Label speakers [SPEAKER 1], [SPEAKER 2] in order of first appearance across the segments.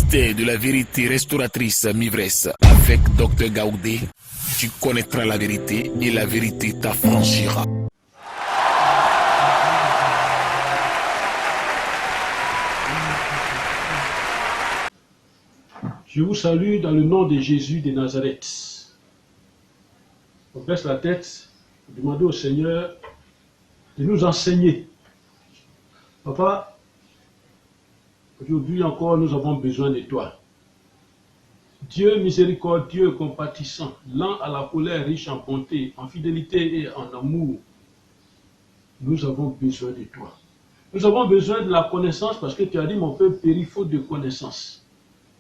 [SPEAKER 1] ministère de la vérité restauratrice Mivresse avec Dr Gaoudé, tu connaîtras la vérité et la vérité t'affranchira.
[SPEAKER 2] Je vous salue dans le nom de Jésus de Nazareth. On baisse la tête, demandez au Seigneur de nous enseigner. Papa, aujourd'hui encore, nous avons besoin de toi. Dieu miséricordieux, compatissant, lent à la colère, riche en bonté, en fidélité et en amour, nous avons besoin de toi. Nous avons besoin de la connaissance parce que tu as dit, mon peuple périt faute de connaissance.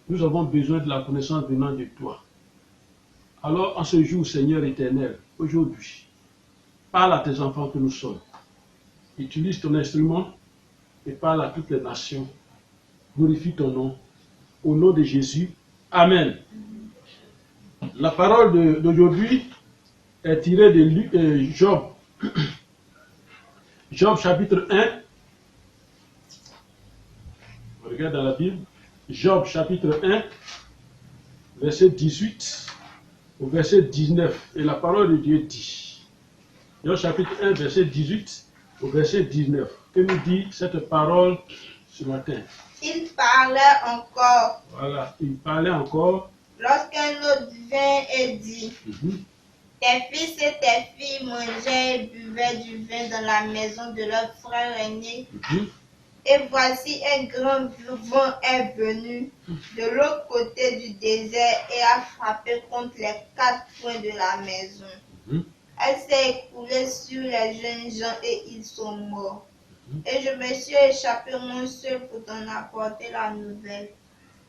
[SPEAKER 2] Nous avons besoin de la connaissance venant de toi. Alors, en ce jour, Seigneur éternel, aujourd'hui, parle à tes enfants que nous sommes. Utilise ton instrument et parle à toutes les nations. Glorifie ton nom. Au nom de Jésus. Amen. La parole d'aujourd'hui est tirée de Job. Job chapitre 1. On regarde dans la Bible. Job chapitre 1, verset 18 au verset 19. Et la parole de Dieu dit. Job chapitre 1, verset 18 au verset 19. Que nous dit cette parole ce matin?
[SPEAKER 3] Il parlait encore.
[SPEAKER 2] Voilà, il parlait encore.
[SPEAKER 3] Lorsqu'un autre vint et dit, tes fils et tes filles mangeaient et buvaient du vin dans la maison de leur frère aîné. Et voici un grand vent est venu de l'autre côté du désert et a frappé contre les 4 coins de la maison. Elle s'est écoulée sur les jeunes gens et ils sont morts. Et je me suis échappé moi seul pour t'en apporter la nouvelle.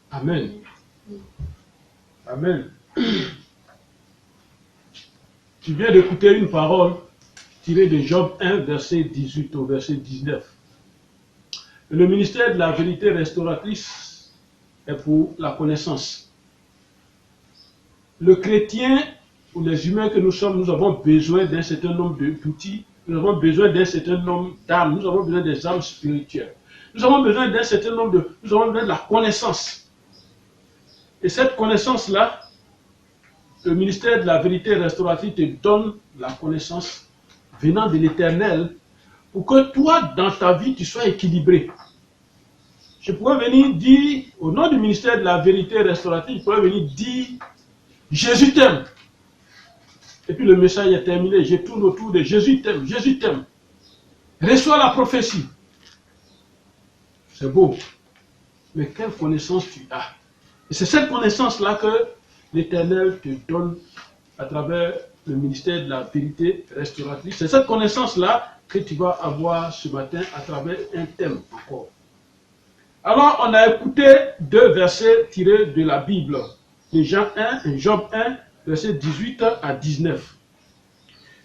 [SPEAKER 2] Amen. Amen. Tu viens d'écouter une parole tirée de Job 1, verset 18 au verset 19. Le ministère de la vérité restauratrice est pour la connaissance. Le chrétien ou les humains que nous sommes, nous avons besoin d'un certain nombre d'outils, nous avons besoin d'un certain nombre d'âmes, nous avons besoin des âmes spirituelles. Nous avons besoin d'un certain nombre nous avons besoin de la connaissance. Et cette connaissance-là, le ministère de la vérité restauratrice te donne la connaissance venant de l'Éternel pour que toi, dans ta vie, tu sois équilibré. Je pourrais venir dire, au nom du ministère de la vérité restauratrice, je pourrais venir dire, Jésus t'aime. Et puis le message est terminé, je tourne autour de Jésus t'aime, Jésus t'aime. Reçois la prophétie. C'est beau. Mais quelle connaissance tu as? Et c'est cette connaissance-là que l'Éternel te donne à travers le ministère de la vérité restauratrice. C'est cette connaissance-là que tu vas avoir ce matin à travers un thème encore. Alors, on a écouté 2 versets tirés de la Bible. De Job 1, verset 18 à 19.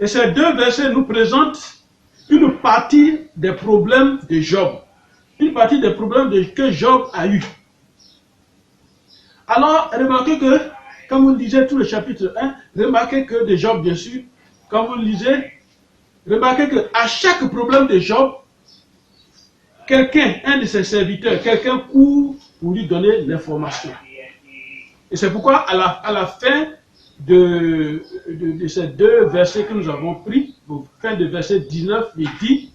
[SPEAKER 2] Et ces 2 versets nous présentent une partie des problèmes de Job. Une partie des problèmes que Job a eu. Alors, remarquez que, quand vous lisez tout le chapitre 1, remarquez que de Job, bien sûr, quand vous lisez, remarquez qu'à chaque problème de Job, quelqu'un, un de ses serviteurs, quelqu'un court pour lui donner l'information. Et c'est pourquoi, à la fin de ces 2 versets que nous avons pris, au fin de verset 19, il dit,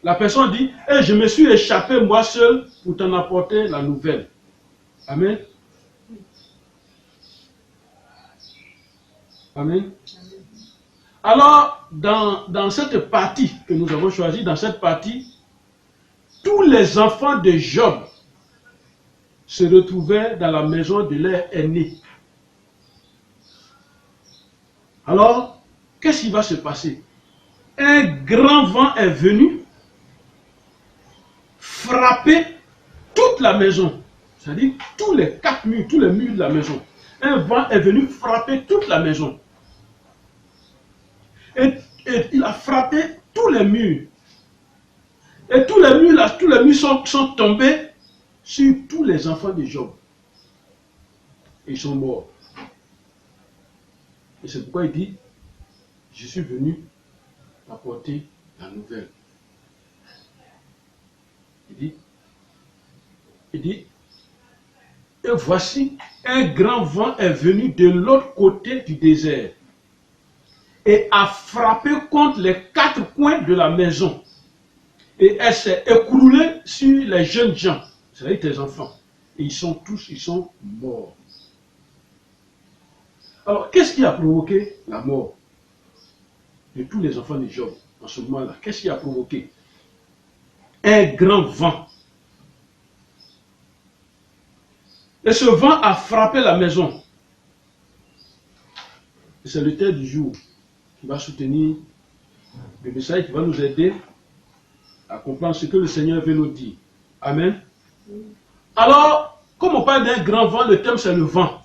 [SPEAKER 2] la personne dit, hey, je me suis échappé moi seul pour t'en apporter la nouvelle. Amen. Amen. Alors, dans cette partie que nous avons choisie, dans cette partie, tous les enfants de Job se retrouvaient dans la maison de leur aîné. Alors, qu'est-ce qui va se passer? Un grand vent est venu frapper toute la maison, c'est-à-dire tous les 4 murs, tous les murs de la maison. Un vent est venu frapper toute la maison. Et il a frappé tous les murs. Et tous les murs sont tombés sur tous les enfants de Job. Ils sont morts. Et c'est pourquoi il dit, je suis venu apporter la nouvelle. Il dit, Et voici, un grand vent est venu de l'autre côté du désert et a frappé contre les 4 coins de la maison. Et elle s'est écroulée sur les jeunes gens, c'est-à-dire tes enfants. Et ils sont morts. Alors, qu'est-ce qui a provoqué la mort de tous les enfants de Job en ce moment-là? Qu'est-ce qui a provoqué? Un grand vent. Et ce vent a frappé la maison. Et c'est le thème du jour qui va soutenir le message, qui va nous aider à comprendre ce que le Seigneur veut nous dire. Amen. Alors, comme on parle d'un grand vent, le thème c'est le vent.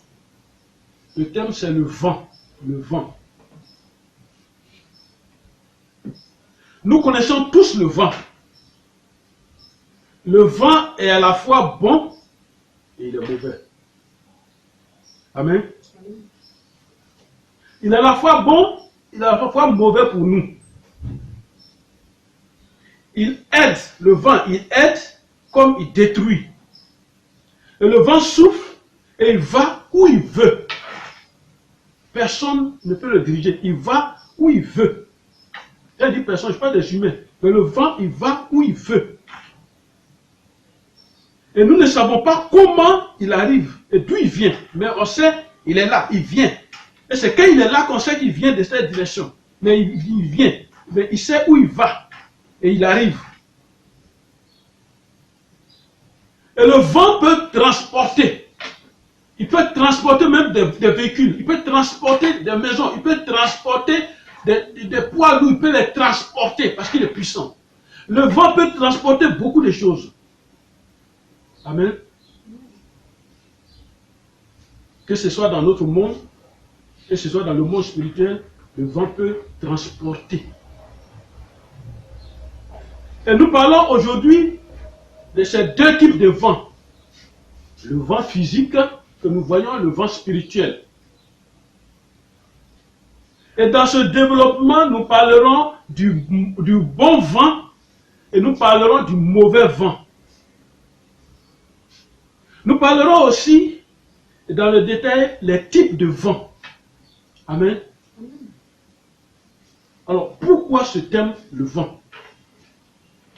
[SPEAKER 2] Le thème c'est le vent. Le vent. Nous connaissons tous le vent. Le vent est à la fois bon et il est mauvais. Amen. Il est à la fois bon, il est à la fois mauvais pour nous. Il aide, le vent, il aide comme il détruit. Et le vent souffle et il va où il veut. Personne ne peut le diriger. Il va où il veut. J'ai dit personne, je parle des humains. Mais le vent, il va où il veut. Et nous ne savons pas comment il arrive et d'où il vient. Mais on sait, il est là, il vient. Et c'est quand il est là qu'on sait qu'il vient de cette direction. Mais il vient. Mais il sait où il va. Et il arrive. Et le vent peut transporter. Il peut transporter même des véhicules. Il peut transporter des maisons. Il peut transporter des poids lourds. Il peut les transporter parce qu'il est puissant. Le vent peut transporter beaucoup de choses. Amen. Que ce soit dans notre monde, que ce soit dans le monde spirituel, le vent peut transporter. Et nous parlons aujourd'hui de ces 2 types de vent. Le vent physique que nous voyons, le vent spirituel. Et dans ce développement, nous parlerons du bon vent et nous parlerons du mauvais vent. Nous parlerons aussi, dans le détail, les types de vent. Amen. Alors, pourquoi ce thème, le vent?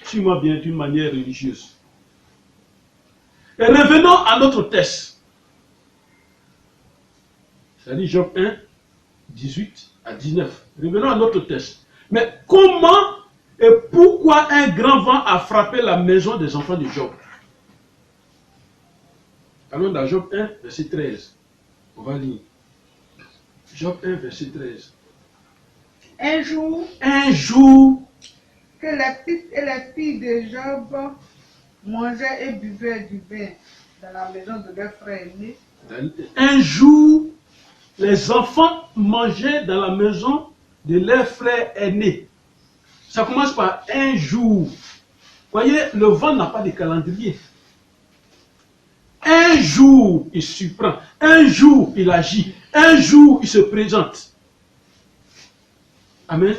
[SPEAKER 2] Suis-moi bien d'une manière religieuse. Et revenons à notre texte. C'est-à-dire Job 1, 18 à 19. Revenons à notre texte. Mais comment et pourquoi un grand vent a frappé la maison des enfants de Job? Allons dans Job 1, verset 13. On va lire. Job 1, verset 13.
[SPEAKER 4] Un
[SPEAKER 2] jour,
[SPEAKER 4] que les fils et les filles de Job mangeaient et buvaient du vin dans la maison de leur frère aîné.
[SPEAKER 2] Un jour, les enfants mangeaient dans la maison de leur frère aîné. Ça commence par un jour. Voyez, le vent n'a pas de calendrier. Un jour, il surprend. Un jour, il agit. Un jour, il se présente. Amen.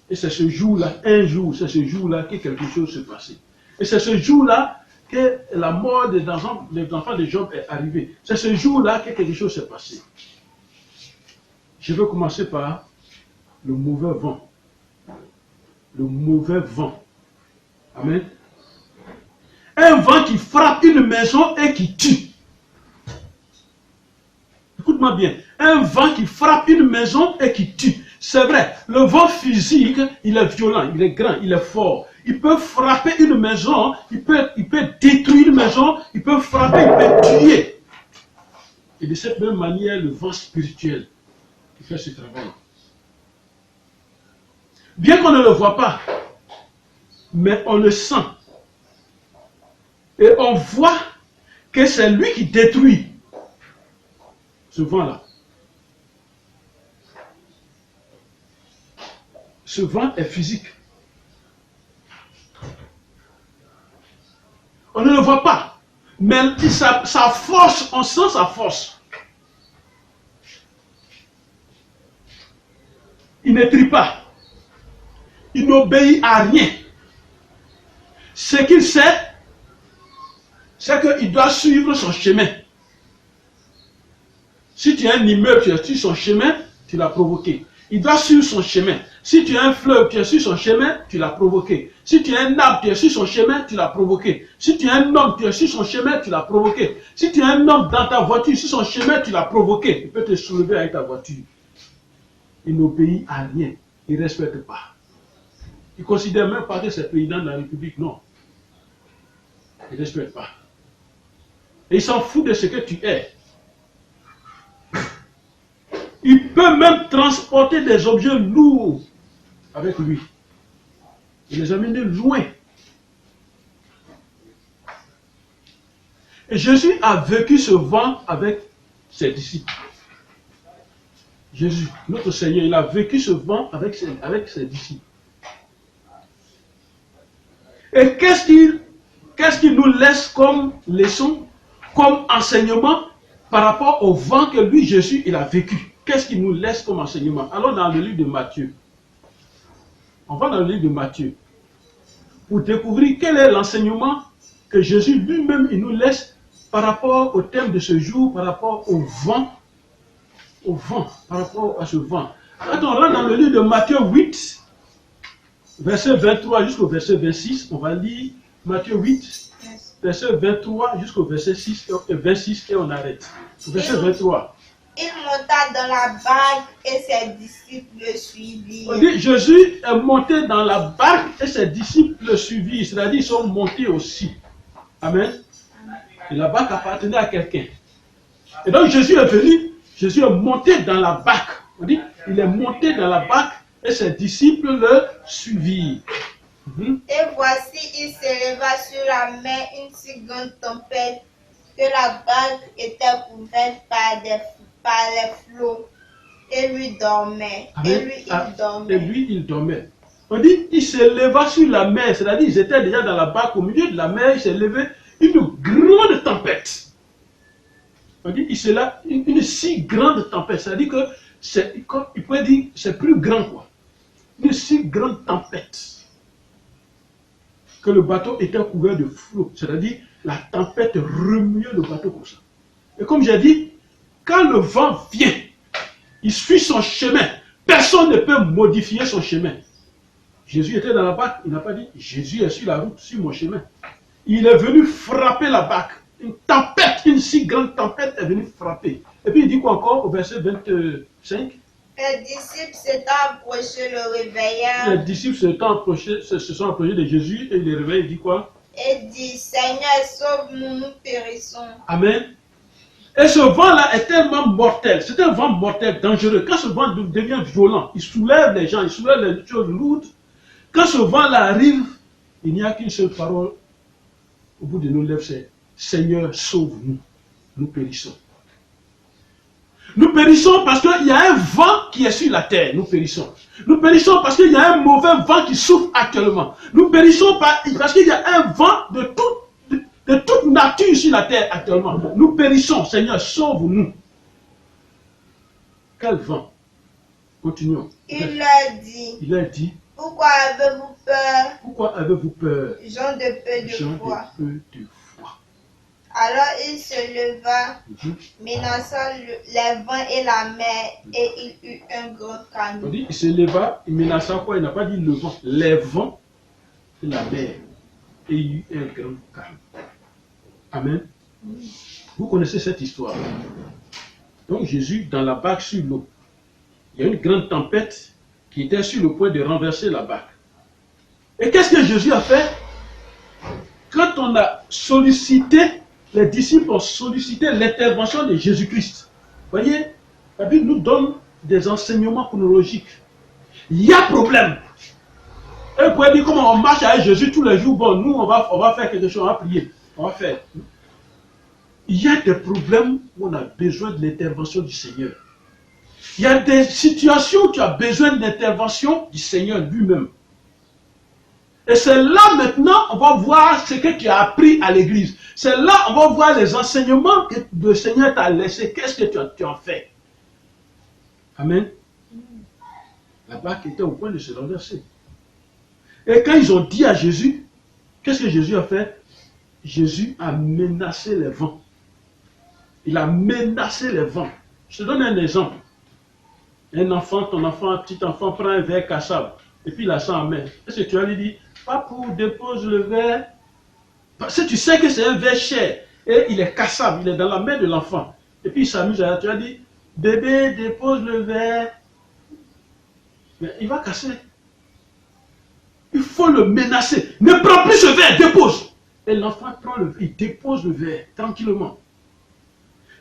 [SPEAKER 2] Et c'est ce jour-là, un jour, c'est ce jour-là que quelque chose s'est passé. Et c'est ce jour-là que la mort des enfants de Job est arrivée. C'est ce jour-là que quelque chose s'est passé. Je vais commencer par le mauvais vent. Le mauvais vent. Amen. Un vent qui frappe une maison et qui tue. Écoute-moi bien. Un vent qui frappe une maison et qui tue. C'est vrai, le vent physique, il est violent, il est grand, il est fort. Il peut frapper une maison, il peut détruire une maison, il peut frapper, il peut tuer. Et de cette même manière, le vent spirituel qui fait ce travail. Bien qu'on ne le voit pas, mais on le sent. Et on voit que c'est lui qui détruit ce vent-là. Ce vent est physique. On ne le voit pas. Mais sa force, on sent sa force. Il ne trie pas. Il n'obéit à rien. Ce qu'il sait, c'est qu'il doit suivre son chemin. Si tu as un immeuble, tu es sur son chemin, tu l'as provoqué. Il doit suivre son chemin. Si tu as un fleuve, tu es sur son chemin, tu l'as provoqué. Si tu as un arbre, tu es sur son chemin, tu l'as provoqué. Si tu as un homme, tu es sur son chemin, tu l'as provoqué. Si tu as un homme dans ta voiture, sur son chemin, tu l'as provoqué. Il peut te soulever avec ta voiture. Il n'obéit à rien. Il ne respecte pas. Il ne considère même pas que c'est président de la République, non. Il ne respecte pas. Et il s'en fout de ce que tu es. Il peut même transporter des objets lourds avec lui. Il les amène loin. Et Jésus a vécu ce vent avec ses disciples. Jésus, notre Seigneur, il a vécu ce vent avec ses disciples. Et qu'est-ce qu'il nous laisse comme leçon, comme enseignement par rapport au vent que lui, Jésus, il a vécu? Qu'est-ce qu'il nous laisse comme enseignement? Allons dans le livre de Matthieu. On va dans le livre de Matthieu pour découvrir quel est l'enseignement que Jésus lui-même il nous laisse par rapport au thème de ce jour, par rapport au vent, par rapport à ce vent. Quand on rentre dans le livre de Matthieu 8, verset 23 jusqu'au verset 26, on va lire Matthieu 8, verset 23 jusqu'au verset 26 et on arrête. Verset 23.
[SPEAKER 3] Il monta dans la barque et ses disciples le suivirent.
[SPEAKER 2] On dit Jésus est monté dans la barque et ses disciples le suivirent. C'est-à-dire ils sont montés aussi. Amen. Et la barque appartenait à quelqu'un. Et donc Jésus est venu, Jésus est monté dans la barque. On dit il est monté dans la barque et ses disciples le suivirent.
[SPEAKER 3] Et voici, il s'éleva sur la mer une si grande tempête que la barque était couverte par les flots. Et lui dormait. Et lui, il dormait. On dit, il s'éleva sur la mer. C'est-à-dire, ils étaient déjà dans la barque. Au milieu de la mer, il s'est levé une grande tempête. On dit, il s'est là une si grande tempête. C'est-à-dire que, il pourrait dire, c'est plus grand, quoi. Une si grande tempête. Que le bateau était couvert de flots. C'est-à-dire, la tempête remuait le bateau comme ça. Et comme j'ai dit, quand le vent vient, il suit son chemin. Personne ne peut modifier son chemin. Jésus était dans la barque. Il n'a pas dit, Jésus est sur la route, sur mon chemin. Il est venu frapper la barque. Une tempête, une si grande tempête est venue frapper. Et puis il dit quoi encore au verset 25? Les disciples s'étant approchés le réveillèrent.
[SPEAKER 2] Les disciples se sont approchés de Jésus et il les réveille. Il dit quoi?
[SPEAKER 3] Et dit, Seigneur, sauve-nous, nous périssons.
[SPEAKER 2] Amen. Et ce vent-là est tellement mortel. C'est un vent mortel, dangereux. Quand ce vent devient violent, il soulève les gens, il soulève les choses lourdes. Quand ce vent-là arrive, il n'y a qu'une seule parole au bout de nos lèvres, c'est Seigneur, sauve-nous. Nous périssons. Nous périssons parce qu'il y a un vent qui est sur la terre. Nous périssons. Nous périssons parce qu'il y a un mauvais vent qui souffle actuellement. Nous périssons parce qu'il y a un vent de toute nature sur la terre actuellement. Nous périssons. Seigneur, sauve-nous. Quel vent? Continuons.
[SPEAKER 3] Il leur dit. Pourquoi avez-vous peur?
[SPEAKER 2] Pourquoi avez-vous peur?
[SPEAKER 3] Gens de peu de foi. Alors il se leva, menaçant les vents et la mer, et il eut un grand calme.
[SPEAKER 2] On dit, il se leva, il menaça quoi? Il n'a pas dit le vent, les vents et la mer, et il eut un grand calme. Amen. Vous connaissez cette histoire. Donc Jésus, dans la barque sur l'eau, il y a une grande tempête qui était sur le point de renverser la barque. Et qu'est-ce que Jésus a fait? Quand on a sollicité, les disciples ont sollicité l'intervention de Jésus-Christ. Vous voyez, la Bible nous donne des enseignements chronologiques. Il y a problème. Et vous pouvez dire comment on marche avec Jésus tous les jours. Bon, nous, on va faire quelque chose, on va prier. On va faire. Il y a des problèmes où on a besoin de l'intervention du Seigneur. Il y a des situations où tu as besoin de l'intervention du Seigneur lui-même. Et c'est là maintenant, on va voir ce que tu as appris à l'église. C'est là, on va voir les enseignements que le Seigneur t'a laissés. Qu'est-ce que tu en fais? Amen. La barque était au point de se renverser. Et quand ils ont dit à Jésus, qu'est-ce que Jésus a fait? Jésus a menacé les vents. Il a menacé les vents. Je te donne un exemple. Un enfant, ton enfant, un petit enfant prend un verre cassable et puis il a ça en main. Est-ce que tu vas lui dire, Papou, dépose le verre? Parce que tu sais que c'est un verre cher et il est cassable, il est dans la main de l'enfant. Et puis il s'amuse à tu vas dire, bébé, dépose le verre. Mais il va casser. Il faut le menacer. Ne prends plus ce verre, dépose. Et l'enfant prend le verre, il dépose le verre tranquillement.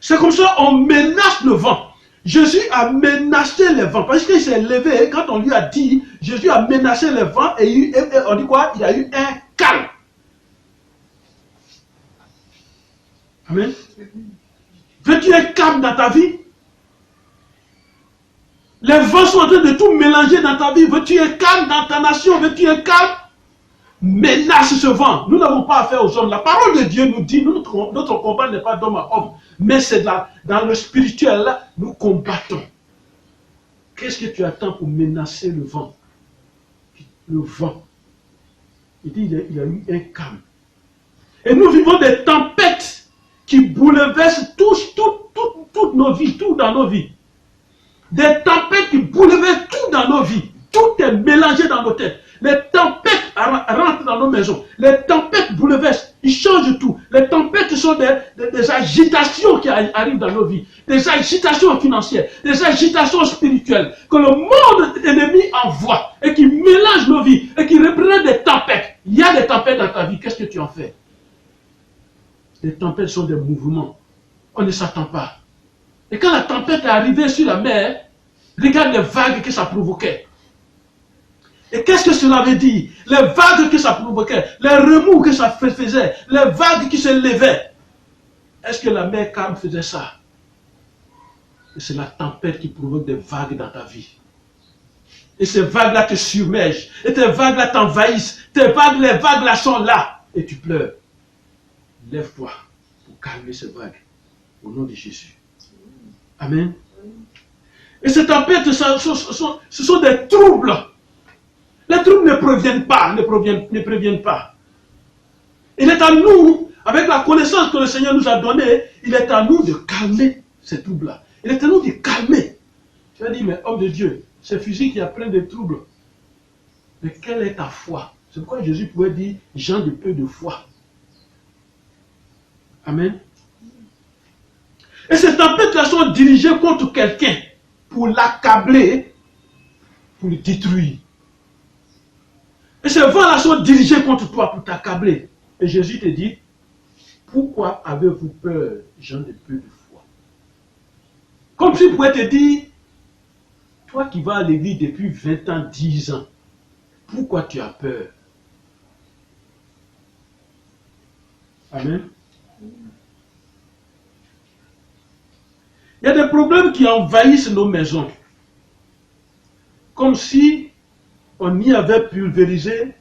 [SPEAKER 2] C'est comme ça, on menace le vent. Jésus a menacé les vents. Parce qu'il s'est levé, quand on lui a dit, Jésus a menacé les vents, et on dit quoi? Il a eu un calme. Amen. Veux-tu un calme dans ta vie? Les vents sont en train de tout mélanger dans ta vie. Veux-tu un calme dans ta nation? Veux-tu un calme? Menace ce vent. Nous n'avons pas affaire aux hommes. La parole de Dieu nous dit, notre combat n'est pas d'homme à homme, mais c'est dans le spirituel, là, nous combattons. Qu'est-ce que tu attends pour menacer le vent? Le vent. Il dit, il a eu un calme. Et nous vivons des tempêtes qui bouleversent toutes nos vies, tout dans nos vies. Des tempêtes qui bouleversent tout dans nos vies. Tout est mélangé dans nos têtes. Les tempêtes rentrent dans nos maisons. Les tempêtes bouleversent. Ils changent tout. Les tempêtes sont des agitations qui arrivent dans nos vies. Des agitations financières. Des agitations spirituelles. Que le monde ennemi envoie. Et qui mélangent nos vies. Et qui représentent des tempêtes. Il y a des tempêtes dans ta vie. Qu'est-ce que tu en fais? Les tempêtes sont des mouvements. On ne s'attend pas. Et quand la tempête est arrivée sur la mer, regarde les vagues que ça provoquait. Et qu'est-ce que cela veut dire? Les vagues que ça provoquait, les remous que ça faisait, les vagues qui se levaient. Est-ce que la mer calme faisait ça? Et c'est la tempête qui provoque des vagues dans ta vie. Et ces vagues-là te submergent. Et tes vagues-là t'envahissent. Les vagues-là sont là. Et tu pleures. Lève-toi pour calmer ces vagues. Au nom de Jésus. Amen. Et ces tempêtes, ce sont des troubles. Les troubles ne préviennent pas. Il est à nous, avec la connaissance que le Seigneur nous a donnée, il est à nous de calmer ces troubles-là. Il est à nous de calmer. Tu vas dire, mais homme de Dieu, c'est physique, il y a plein de troubles. Mais quelle est ta foi? C'est pourquoi Jésus pouvait dire, gens de peu de foi. Amen. Et ces tempêtes-là sont dirigées contre quelqu'un pour l'accabler, pour le détruire. Et ces vents-là sont dirigés contre toi pour t'accabler. Et Jésus te dit, pourquoi avez-vous peur, gens de peu de foi? Comme s'il pouvait te dire, toi qui vas à l'église depuis 20 ans, 10 ans, pourquoi tu as peur? Amen. Il y a des problèmes qui envahissent nos maisons. Comme si on y avait pulvérisé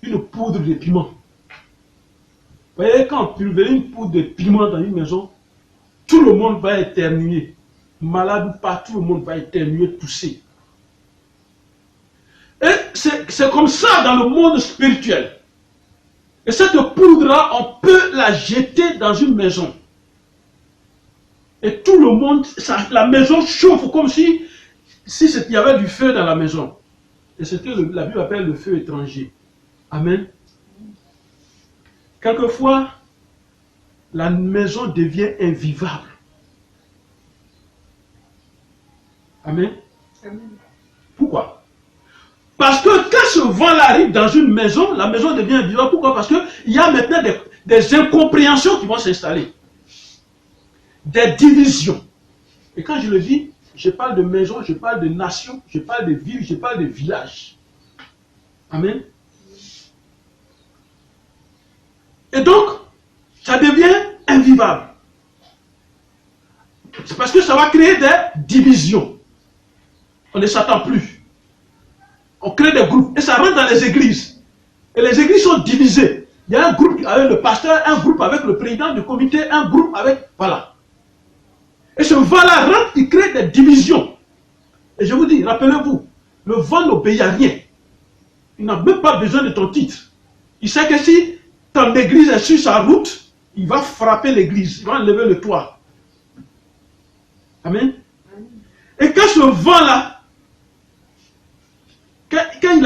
[SPEAKER 2] une poudre de piment. Vous voyez, quand on pulvérise une poudre de piment dans une maison, tout le monde va éternuer. Malade ou pas, tout le monde va éternuer, tousser. Et c'est comme ça dans le monde spirituel. Et cette poudre-là, on peut la jeter dans une maison. Et tout le monde, la maison chauffe comme si il y avait du feu dans la maison. Et c'est ce que la Bible appelle le feu étranger. Amen. Quelquefois, la maison devient invivable. Amen. Amen. Pourquoi? Parce que quand ce vent-là arrive dans une maison, la maison devient invivable. Pourquoi? Parce qu'il y a maintenant des incompréhensions qui vont s'installer. Des divisions. Et quand je le dis, je parle de maison, je parle de nation, je parle de ville, je parle de village. Amen. Et donc, ça devient invivable. C'est parce que ça va créer des divisions. On ne s'attend plus. On crée des groupes. Et ça rentre dans les églises. Et les églises sont divisées. Il y a un groupe avec le pasteur, un groupe avec le président du comité, un groupe avec... Voilà. Et ce vent-là rentre, il crée des divisions. Et je vous dis, rappelez-vous, le vent n'obéit à rien. Il n'a même pas besoin de ton titre. Il sait que si ton église est sur sa route, il va frapper l'église, il va enlever le toit. Amen. Et quand ce vent-là, quand il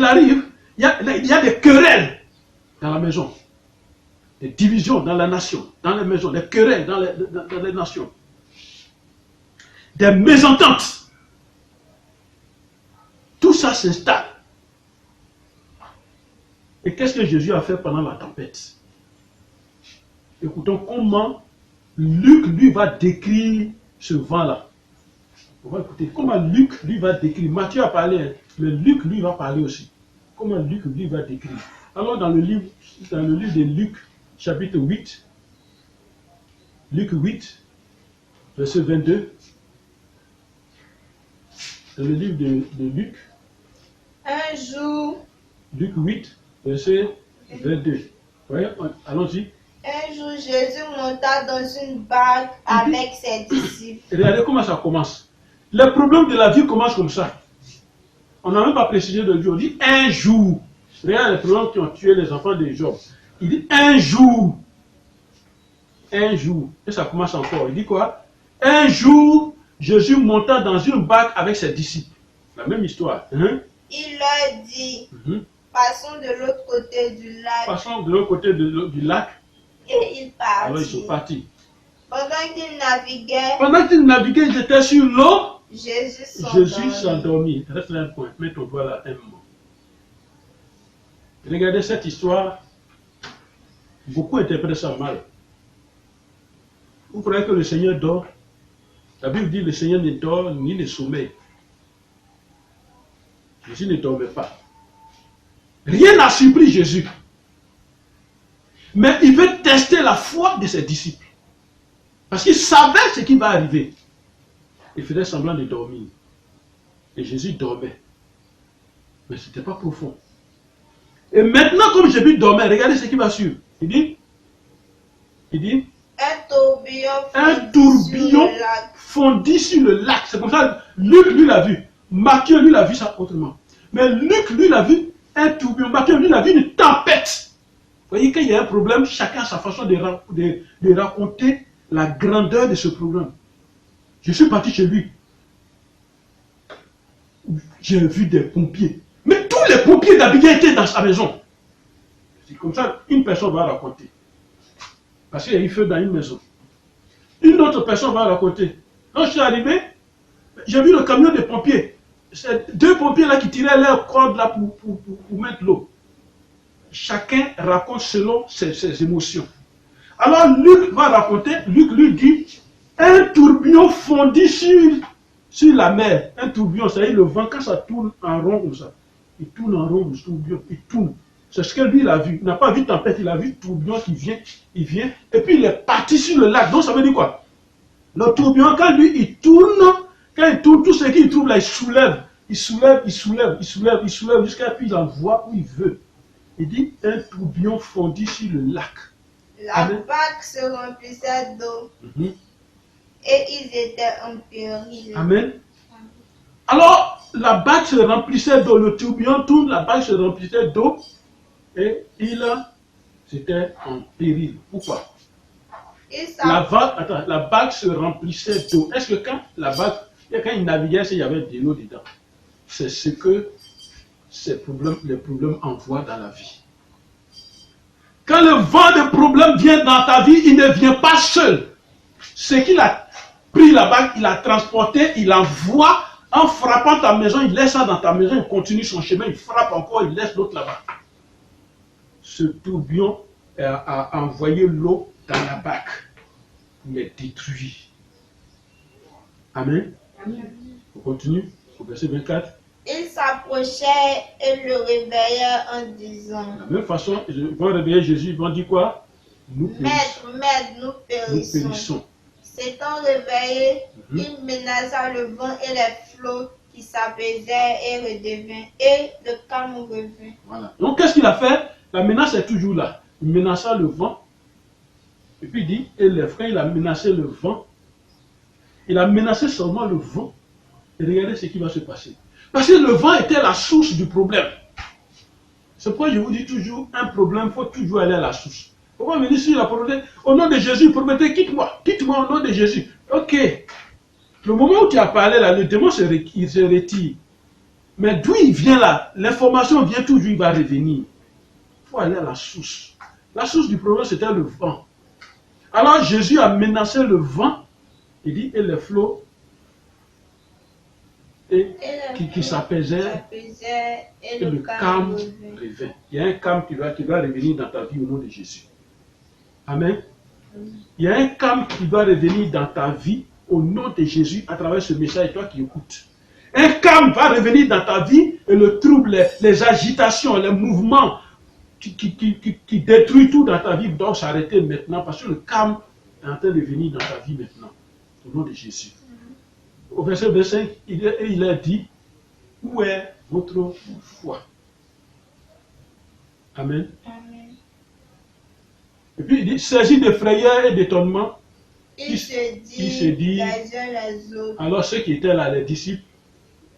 [SPEAKER 2] arrive, il y a des querelles dans la maison, des divisions dans la nation, dans les maisons, des querelles dans les nations, des mésententes. Tout ça s'installe. Et qu'est-ce que Jésus a fait pendant la tempête? Écoutons comment Luc, lui, va décrire ce vent-là. On va écouter comment Luc, lui, va décrire. Matthieu a parlé, mais Luc, lui, va parler aussi. Comment Luc, lui, va décrire. Alors, dans le livre de Luc, chapitre 8, Luc 8, verset 22, dans le livre de Luc,
[SPEAKER 3] Un jour,
[SPEAKER 2] Luc 8, verset 22. Voyez, allons-y.
[SPEAKER 3] Un jour, Jésus monta dans une barque avec ses disciples.
[SPEAKER 2] Regardez comment ça commence. Les problèmes de la vie commencent comme ça. On n'a même pas précisé de Dieu. On dit un jour. Regarde les problèmes qui ont tué les enfants de Job. Il dit un jour. Un jour. Et ça commence encore. Il dit quoi? Un jour, Jésus monta dans une barque avec ses disciples. La même histoire. Hein?
[SPEAKER 3] Il leur dit, passons de l'autre côté du lac.
[SPEAKER 2] Passons de l'autre côté du lac.
[SPEAKER 3] Et ils partent.
[SPEAKER 2] Alors ils sont partis.
[SPEAKER 3] Pendant qu'ils naviguaient,
[SPEAKER 2] ils étaient sur l'eau.
[SPEAKER 3] Jésus
[SPEAKER 2] s'endormit. Reste là un point. Mets ton doigt là un moment. Regardez cette histoire. Beaucoup interprètent ça mal. Vous croyez que le Seigneur dort? La Bible dit que le Seigneur ne dort ni ne sommeille. Jésus ne dormait pas. Rien n'a surpris Jésus. Mais il veut tester la foi de ses disciples. Parce qu'il savait ce qui va arriver. Il faisait semblant de dormir. Et Jésus dormait. Mais ce n'était pas profond. Et maintenant, comme Jésus dormait, regardez ce qui va suivre. Il dit, un tourbillon fondit sur le lac. C'est comme ça, Luc lui l'a vu. Matthieu lui l'a vu ça autrement. Mais Luc lui l'a vu un tourbillon. Matthieu lui l'a vu une tempête. Vous voyez qu'il y a un problème, chacun a sa façon de raconter la grandeur de ce problème. Je suis parti chez lui. J'ai vu des pompiers. Mais tous les pompiers d'Abidjan étaient dans sa maison. C'est comme ça, une personne va raconter. Parce qu'il y a eu feu dans une maison. Une autre personne va raconter. Quand je suis arrivé, j'ai vu le camion des pompiers. C'est deux pompiers là qui tiraient leur corde là pour mettre l'eau. Chacun raconte selon ses émotions. Alors Luc va raconter, Luc lui dit, un tourbillon fondit sur la mer. Un tourbillon, c'est-à-dire le vent, quand ça tourne en rond comme ça. Il tourne en rond, le tourbillon, il tourne. C'est ce que lui il a vu. Il n'a pas vu tempête, il a vu tourbillon qui vient, il vient. Et puis il est parti sur le lac. Donc ça veut dire quoi? Le tourbillon, quand lui il tourne, tout ce qu'il trouve là, il soulève. Il soulève jusqu'à ce qu'il envoie où il veut. Il dit, un tourbillon fondit sur le lac.
[SPEAKER 3] La barque se remplissait d'eau. Et ils étaient en péril.
[SPEAKER 2] Amen. Alors, la barque se remplissait d'eau. Le tourbillon tourne, la barque se remplissait d'eau. Et c'était en péril. Pourquoi? La barque se remplissait d'eau. Est-ce que quand il naviguait, il y avait de l'eau dedans? C'est ce que les problèmes envoient dans la vie. Quand le vent de problème vient dans ta vie, il ne vient pas seul. C'est qu'il a pris la barque, il a transporté, il envoie, en frappant ta maison, il laisse ça dans ta maison, il continue son chemin, il frappe encore, il laisse l'autre là-bas. Ce tourbillon a envoyé l'eau dans la barque pour les détruire. Amen. On continue au verset 24.
[SPEAKER 3] Ils s'approchaient et le réveillèrent en disant.
[SPEAKER 2] De la même façon, ils vont réveiller Jésus, ils vont dire quoi? Nous périssons.
[SPEAKER 3] Maître, nous périssons. S'étant réveillés, il menaça le vent et les flots qui s'apaisèrent et redevinrent, et le calme revint.
[SPEAKER 2] Voilà. Donc qu'est-ce qu'il a fait? La menace est toujours là. Il menaça le vent. Et puis il dit, et les frères, il a menacé le vent. Il a menacé seulement le vent. Et regardez ce qui va se passer. Parce que le vent était la source du problème. C'est pourquoi je vous dis toujours, un problème, il faut toujours aller à la source. Pourquoi venir sur la prophète, au nom de Jésus, prophète, quitte-moi au nom de Jésus. Ok. Le moment où tu as parlé là, le démon se retire. Mais d'où il vient là, l'information vient toujours, il va revenir. Il faut aller à la source. La source du problème, c'était le vent. Alors Jésus a menacé le vent, il dit, et les flots, qui s'apaisaient,
[SPEAKER 3] et
[SPEAKER 2] le calme revint. Il y a un calme qui doit revenir dans ta vie au nom de Jésus. Amen. Il y a un calme qui doit revenir dans ta vie au nom de Jésus à travers ce message, toi qui écoutes. Un calme va revenir dans ta vie et le trouble, les agitations, les mouvements qui détruisent tout dans ta vie doivent s'arrêter maintenant parce que le calme est en train de venir dans ta vie maintenant au nom de Jésus. Au verset 25, il a dit, où est votre foi? Amen.
[SPEAKER 3] Amen.
[SPEAKER 2] Et puis il dit, saisi de frayeur et d'étonnement,
[SPEAKER 3] Il se dit les uns les autres.
[SPEAKER 2] Alors ceux qui étaient là, les disciples,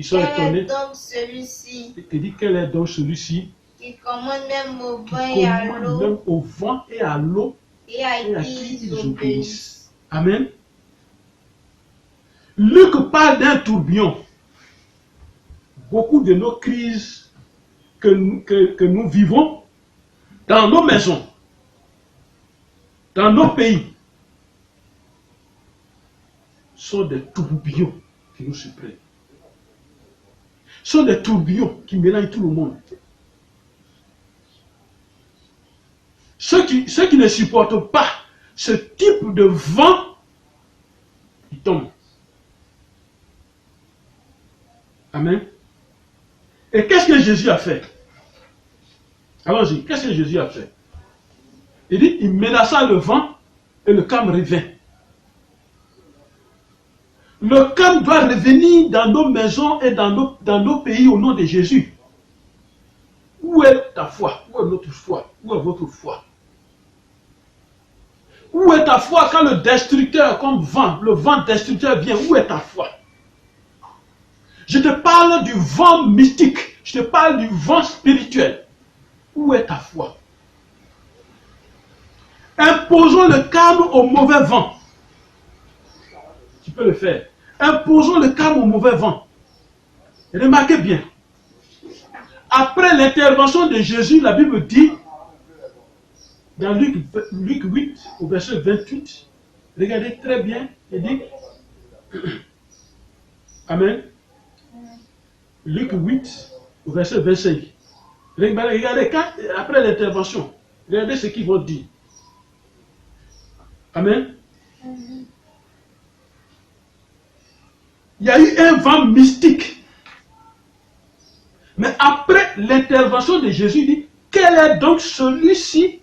[SPEAKER 2] ils sont étonnés.
[SPEAKER 3] Quel est donc celui-ci
[SPEAKER 2] Il dit, quel est donc celui-ci
[SPEAKER 3] qui commande même au
[SPEAKER 2] qui
[SPEAKER 3] vent et à
[SPEAKER 2] commande
[SPEAKER 3] l'eau
[SPEAKER 2] même au vent et à l'eau
[SPEAKER 3] et à
[SPEAKER 2] et à
[SPEAKER 3] qui
[SPEAKER 2] qui
[SPEAKER 3] ils
[SPEAKER 2] ils
[SPEAKER 3] obéissent?
[SPEAKER 2] obéissent? Amen. Luc parle d'un tourbillon. Beaucoup de nos crises que nous vivons dans nos maisons, dans nos pays, sont des tourbillons qui nous surprennent. Sont des tourbillons qui mélangent tout le monde. Ceux qui ne supportent pas ce type de vent, ils tombent. Amen. Et qu'est-ce que Jésus a fait? Allons-y, qu'est-ce que Jésus a fait? Il dit, il menaça le vent et le calme revint. Le calme doit revenir dans nos maisons et dans nos pays au nom de Jésus. Où est ta foi? Où est notre foi? Où est votre foi? Où est ta foi quand le destructeur, comme vent, le vent destructeur vient? Où est ta foi? Je te parle du vent mystique. Je te parle du vent spirituel. Où est ta foi? Imposons le calme au mauvais vent. Tu peux le faire. Imposons le calme au mauvais vent. Remarquez bien. Après l'intervention de Jésus, la Bible dit, dans Luc 8, au verset 28, regardez très bien, il dit, Amen. Luc 8, au verset 25. Regardez, après l'intervention, regardez ce qu'ils vont dire. Amen. Il y a eu un vent mystique. Mais après l'intervention de Jésus, il dit, quel est donc celui-ci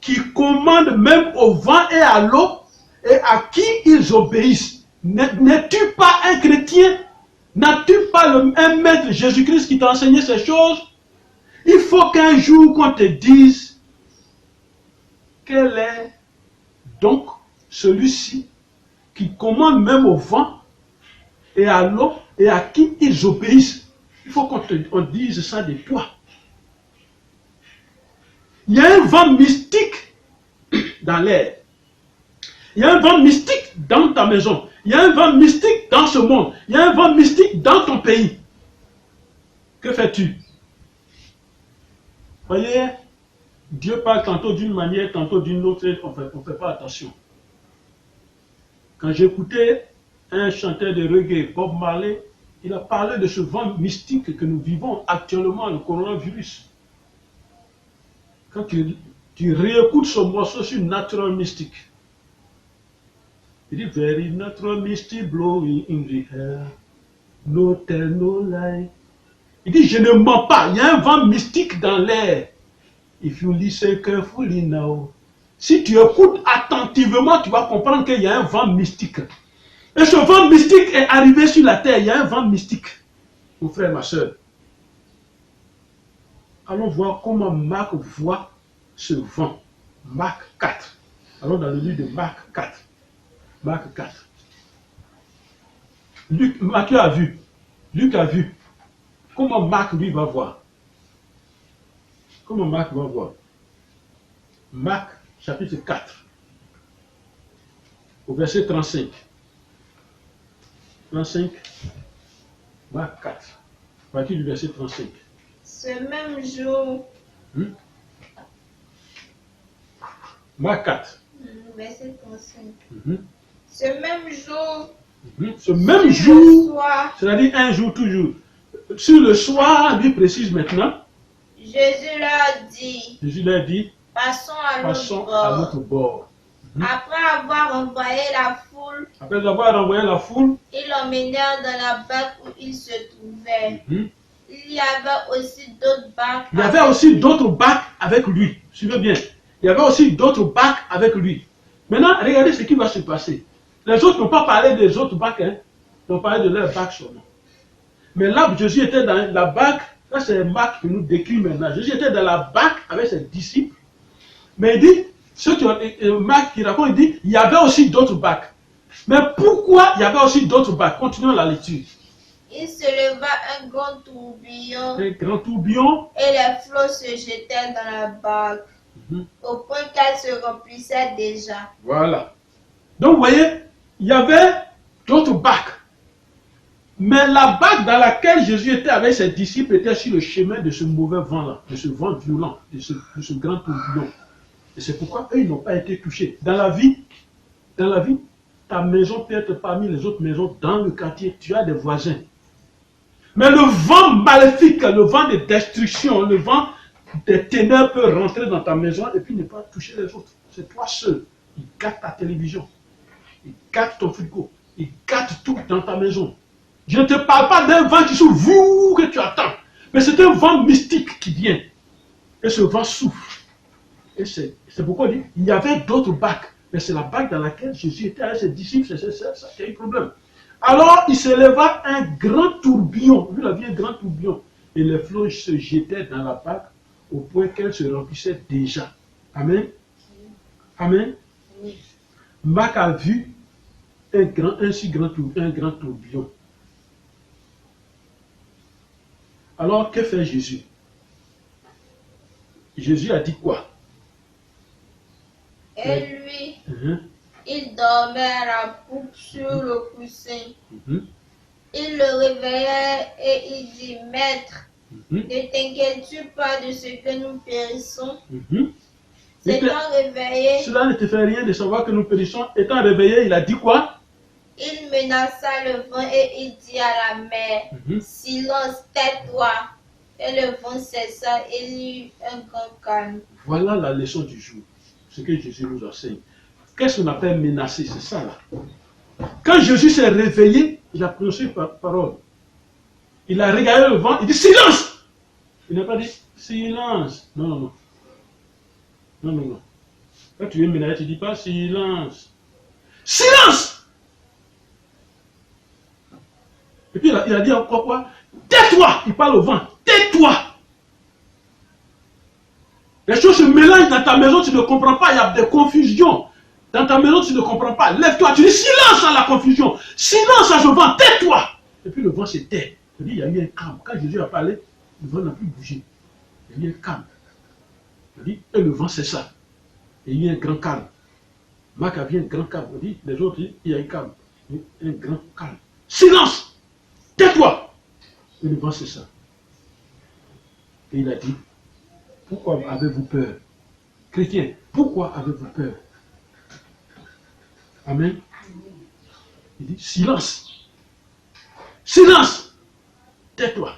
[SPEAKER 2] qui commande même au vent et à l'eau et à qui ils obéissent? N'es-tu pas un chrétien? N'as-tu pas un maître Jésus-Christ qui t'a enseigné ces choses? Il faut qu'un jour qu'on te dise quel est donc celui-ci qui commande même au vent et à l'eau et à qui ils obéissent. Il faut qu'on dise ça de toi. Il y a un vent mystique dans l'air. Il y a un vent mystique dans ta maison. Il y a un vent mystique dans ce monde. Il y a un vent mystique dans ton pays. Que fais-tu? Voyez, Dieu parle tantôt d'une manière, tantôt d'une autre, on ne fait pas attention. Quand j'écoutais un chanteur de reggae, Bob Marley, il a parlé de ce vent mystique que nous vivons actuellement, le coronavirus. Quand tu réécoutes ce morceau sur Natural Mystic, il dit, very natural mystic blowing in the air, no tell no lie. Il dit, je ne mens pas, il y a un vent mystique dans l'air. If you listen carefully now. Si tu écoutes attentivement, tu vas comprendre qu'il y a un vent mystique. Et ce vent mystique est arrivé sur la terre, il y a un vent mystique. Mon frère, ma soeur. Allons voir comment Marc voit ce vent. Marc 4. Allons dans le livre de Marc 4. Marc 4. Matthieu a vu. Luc a vu. Comment Marc, lui, va voir? Comment Marc va voir? Marc, chapitre 4, au verset 35. 35, Marc 4, à partir du verset 35.
[SPEAKER 3] Ce même jour,
[SPEAKER 2] Marc 4.
[SPEAKER 3] Verset 35.
[SPEAKER 2] Mhm.
[SPEAKER 3] Ce même jour,
[SPEAKER 2] Ce même
[SPEAKER 3] sur le
[SPEAKER 2] jour,
[SPEAKER 3] soir,
[SPEAKER 2] c'est-à-dire un jour toujours. Sur le soir, lui précise maintenant,
[SPEAKER 3] Jésus leur dit,
[SPEAKER 2] Jésus leur dit,
[SPEAKER 3] passons à
[SPEAKER 2] passons
[SPEAKER 3] l'autre
[SPEAKER 2] à
[SPEAKER 3] bord.
[SPEAKER 2] l'autre bord.
[SPEAKER 3] Après avoir envoyé la foule,
[SPEAKER 2] Après avoir envoyé la foule,
[SPEAKER 3] ils l'emmenèrent dans la barque où il se trouvait.
[SPEAKER 2] il
[SPEAKER 3] Il y avait aussi d'autres barques.
[SPEAKER 2] y avait aussi d'autres barques avec lui. Suivez bien. Il y avait aussi d'autres barques avec lui. Maintenant, regardez ce qui va se passer. Les autres n'ont pas parlé des autres barques, hein. Ils ont parlé de leur barque seulement. Mais là, Jésus était dans la barque. Ça, c'est Marc qui nous décrit maintenant. Jésus était dans la barque avec ses disciples. Mais il dit, Marc qui raconte, il dit, il y avait aussi d'autres barques. Mais pourquoi il y avait aussi d'autres barques? Continuons la lecture.
[SPEAKER 3] Il se leva un grand tourbillon
[SPEAKER 2] Un grand tourbillon.
[SPEAKER 3] et les flots se jetaient dans la barque, au point qu'elle se remplissait déjà.
[SPEAKER 2] Voilà. Donc, vous voyez, il y avait d'autres barques. Mais la barque dans laquelle Jésus était avec ses disciples était sur le chemin de ce mauvais vent-là, de ce vent violent, de ce grand tourbillon. Et c'est pourquoi eux, ils n'ont pas été touchés. Dans la vie, ta maison peut être parmi les autres maisons dans le quartier. Tu as des voisins. Mais le vent maléfique, le vent de destruction, le vent des ténèbres peut rentrer dans ta maison et puis ne pas toucher les autres. C'est toi seul. Il gâte ta télévision. Il gâte ton frigo. Il gâte tout dans ta maison. Je ne te parle pas d'un vent qui souffle, que tu attends. Mais c'est un vent mystique qui vient. Et ce vent souffle. Et c'est pourquoi il dit, il y avait d'autres barques. Mais c'est la barque dans laquelle Jésus était avec ses disciples. C'est ça qui a eu problème. Alors il se leva un grand tourbillon. Vous l'avez, un grand tourbillon. Et les flots se jetaient dans la barque au point qu'elle se remplissait déjà. Amen. Amen.
[SPEAKER 3] Oui.
[SPEAKER 2] Marc a vu un grand tourbillon. Alors, que fait Jésus? Jésus a dit quoi?
[SPEAKER 3] Et lui, il dormait à la poupe sur le coussin. Il le réveillait et il dit, Maître, ne t'inquiètes-tu pas de ce que nous périssons? S'étant réveillé,
[SPEAKER 2] Cela ne te fait rien de savoir que nous périssons. Étant réveillé, il a dit quoi?
[SPEAKER 3] il menaça le vent et il dit à la mer, silence, tais-toi. Et le vent cessa et il y eut un grand calme.
[SPEAKER 2] Voilà la leçon du jour. Ce que Jésus nous enseigne. Qu'est-ce qu'on appelle menacer? C'est ça là. Quand Jésus s'est réveillé, il a prononcé parole. Il a regardé le vent, il dit silence! Il n'a pas dit silence. Non, non, non. Non, non, non. Quand tu veux menacer, tu ne dis pas silence. Silence! Et puis il a dit encore quoi? Tais-toi! Il parle au vent. Tais-toi! Les choses se mélangent dans ta maison, tu ne comprends pas, il y a des confusions. Dans ta maison, tu ne comprends pas. Lève-toi, tu dis silence à la confusion. Silence à ce vent, tais-toi! Et puis le vent se tait. Il y a eu un calme. Quand Jésus a parlé, le vent n'a plus bougé. Il y a eu un calme. Et le vent cessa. Et il y a eu un grand calme. Marc a vu un grand calme. Les autres disent, il y a eu un calme. Un grand calme. Silence! Tais-toi! Et le vent cessa. Et il a dit, pourquoi avez-vous peur? Chrétiens, pourquoi avez-vous peur? Amen. Il dit, silence. Silence. Tais-toi.